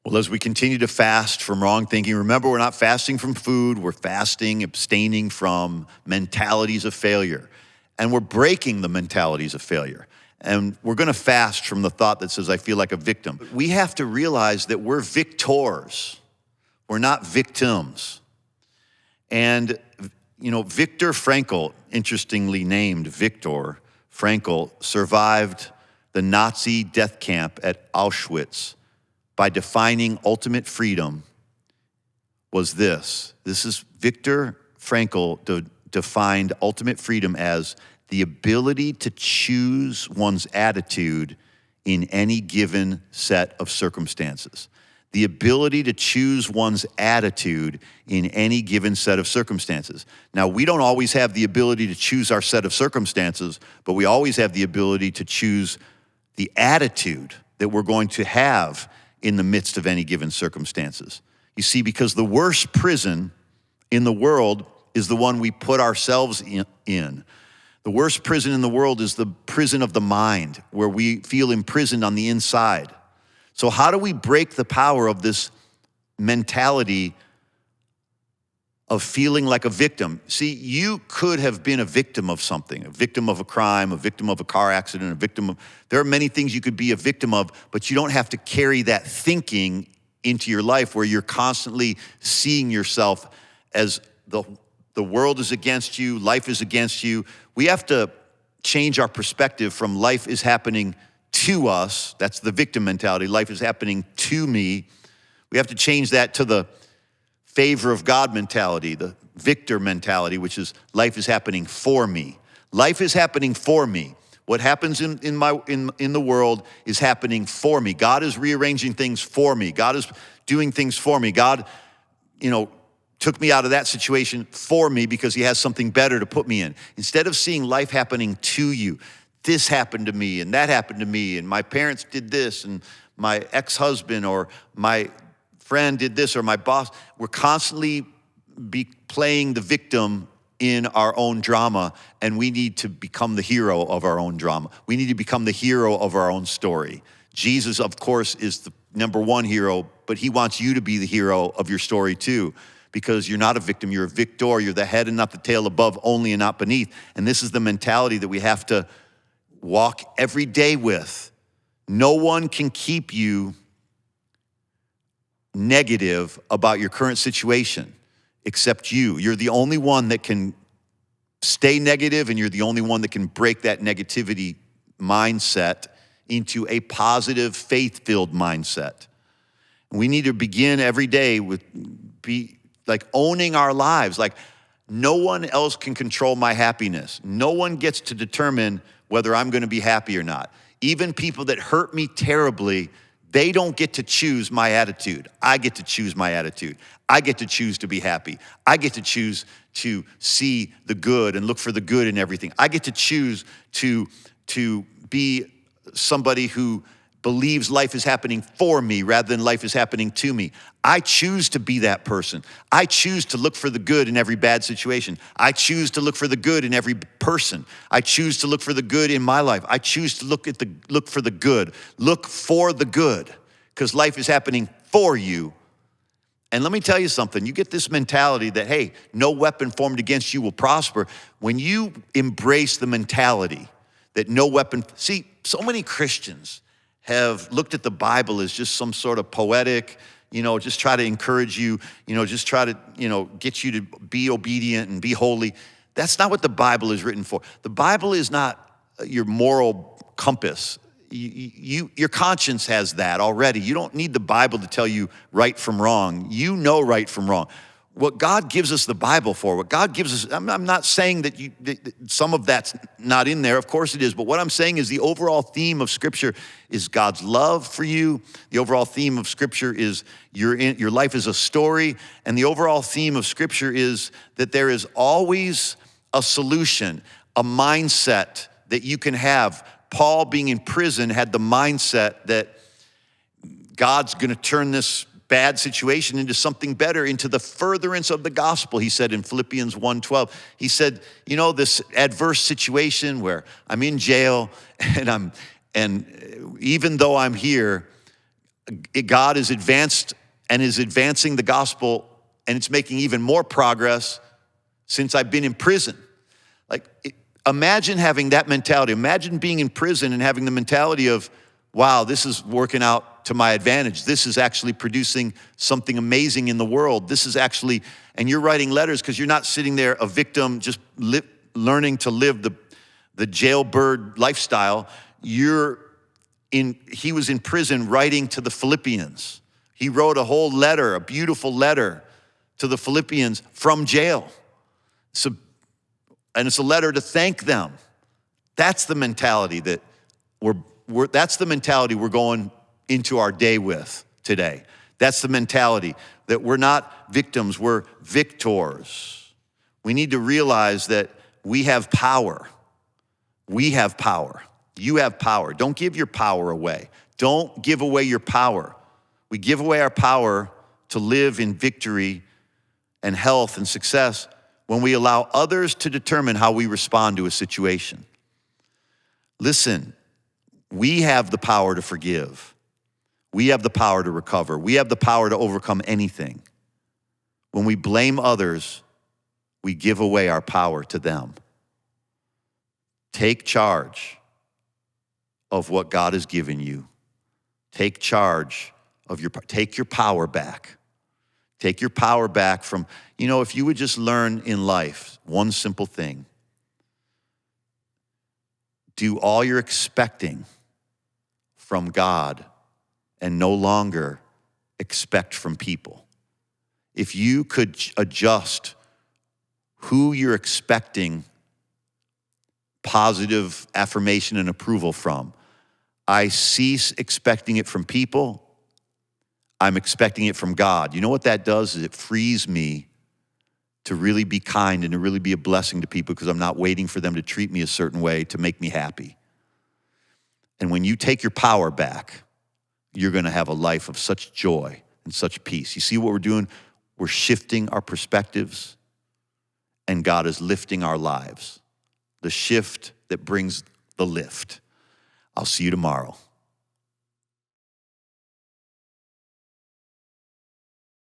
Well, as we continue to fast from wrong thinking, remember we're not fasting from food, we're fasting, abstaining from mentalities of failure. And we're breaking the mentalities of failure. And we're gonna fast from the thought that says, I feel like a victim. We have to realize that we're victors, we're not victims. And, Viktor Frankle, interestingly named Viktor Frankle, survived the Nazi death camp at Auschwitz by defining ultimate freedom was this. This is Viktor Frankle defined ultimate freedom as the ability to choose one's attitude in any given set of circumstances. The ability to choose one's attitude in any given set of circumstances. Now, we don't always have the ability to choose our set of circumstances, but we always have the ability to choose the attitude that we're going to have in the midst of any given circumstances. You see, because the worst prison in the world is the one we put ourselves in. The worst prison in the world is the prison of the mind, where we feel imprisoned on the inside. So how do we break the power of this mentality of feeling like a victim? See, you could have been a victim of something, a victim of a crime, a victim of a car accident, there are many things you could be a victim of, but you don't have to carry that thinking into your life where you're constantly seeing yourself as the world is against you, life is against you. We have to change our perspective from life is happening to us, that's the victim mentality, life is happening to me. We have to change that to the favor of God mentality, the victor mentality, which is life is happening for me. Life is happening for me. What happens in the world is happening for me. God is rearranging things for me. God is doing things for me. God, took me out of that situation for me because he has something better to put me in. Instead of seeing life happening to you, this happened to me and that happened to me and my parents did this and my ex-husband or my friend did this or my boss. We're constantly playing the victim in our own drama, and we need to become the hero of our own drama. We need to become the hero of our own story. Jesus, of course, is the number one hero, but he wants you to be the hero of your story too, because you're not a victim, you're a victor. You're the head and not the tail, above only and not beneath. And this is the mentality that we have to walk every day with. No one can keep you negative about your current situation except you. You're the only one that can stay negative, and you're the only one that can break that negativity mindset into a positive, faith-filled mindset. We need to begin every day with owning our lives. Like, no one else can control my happiness. No one gets to determine whether I'm gonna be happy or not. Even people that hurt me terribly, they don't get to choose my attitude. I get to choose my attitude. I get to choose to be happy. I get to choose to see the good and look for the good in everything. I get to choose to be somebody who believes life is happening for me rather than life is happening to me. I choose to be that person. I choose to look for the good in every bad situation. I choose to look for the good in every person. I choose to look for the good in my life. I choose to look for the good. Look for the good, because life is happening for you. And let me tell you something, you get this mentality that, hey, no weapon formed against you will prosper. When you embrace the mentality that no weapon, see, so many Christians have looked at the Bible as just some sort of poetic, just try to encourage you, just try to, get you to be obedient and be holy. That's not what the Bible is written for. The Bible is not your moral compass. Your conscience has that already. You don't need the Bible to tell you right from wrong. You know right from wrong. What God gives us the Bible for, what God gives us, I'm not saying that some of that's not in there, of course it is, but what I'm saying is the overall theme of Scripture is God's love for you. The overall theme of Scripture is your life is a story, and the overall theme of Scripture is that there is always a solution, a mindset that you can have. Paul, being in prison, had the mindset that God's gonna turn this bad situation into something better, into the furtherance of the gospel. He said in Philippians 1:12, he said, this adverse situation where I'm in jail and even though I'm here, God is advanced and is advancing the gospel, and it's making even more progress since I've been in prison. Imagine having that mentality. Imagine being in prison and having the mentality of, wow, this is working out to my advantage. This is actually producing something amazing in the world. This is actually, and you're writing letters because you're not sitting there a victim just learning to live the jailbird lifestyle. He was in prison writing to the Philippians. He wrote a whole letter, a beautiful letter to the Philippians from jail. And it's a letter to thank them. That's the mentality that that's the mentality we're going into our day with today. That's the mentality that we're not victims, we're victors. We need to realize that we have power. We have power. You have power. Don't give your power away. Don't give away your power. We give away our power to live in victory and health and success when we allow others to determine how we respond to a situation. Listen, we have the power to forgive. We have the power to recover. We have the power to overcome anything. When we blame others, we give away our power to them. Take charge of what God has given you. Take charge of take your power back. Take your power back from, if you would just learn in life one simple thing. Do all you're expecting from God and no longer expect from people. If you could adjust who you're expecting positive affirmation and approval from, I cease expecting it from people. I'm expecting it from God. You know what that does is it frees me to really be kind and to really be a blessing to people because I'm not waiting for them to treat me a certain way to make me happy. And when you take your power back, you're gonna have a life of such joy and such peace. You see what we're doing? We're shifting our perspectives and God is lifting our lives. The shift that brings the lift. I'll see you tomorrow.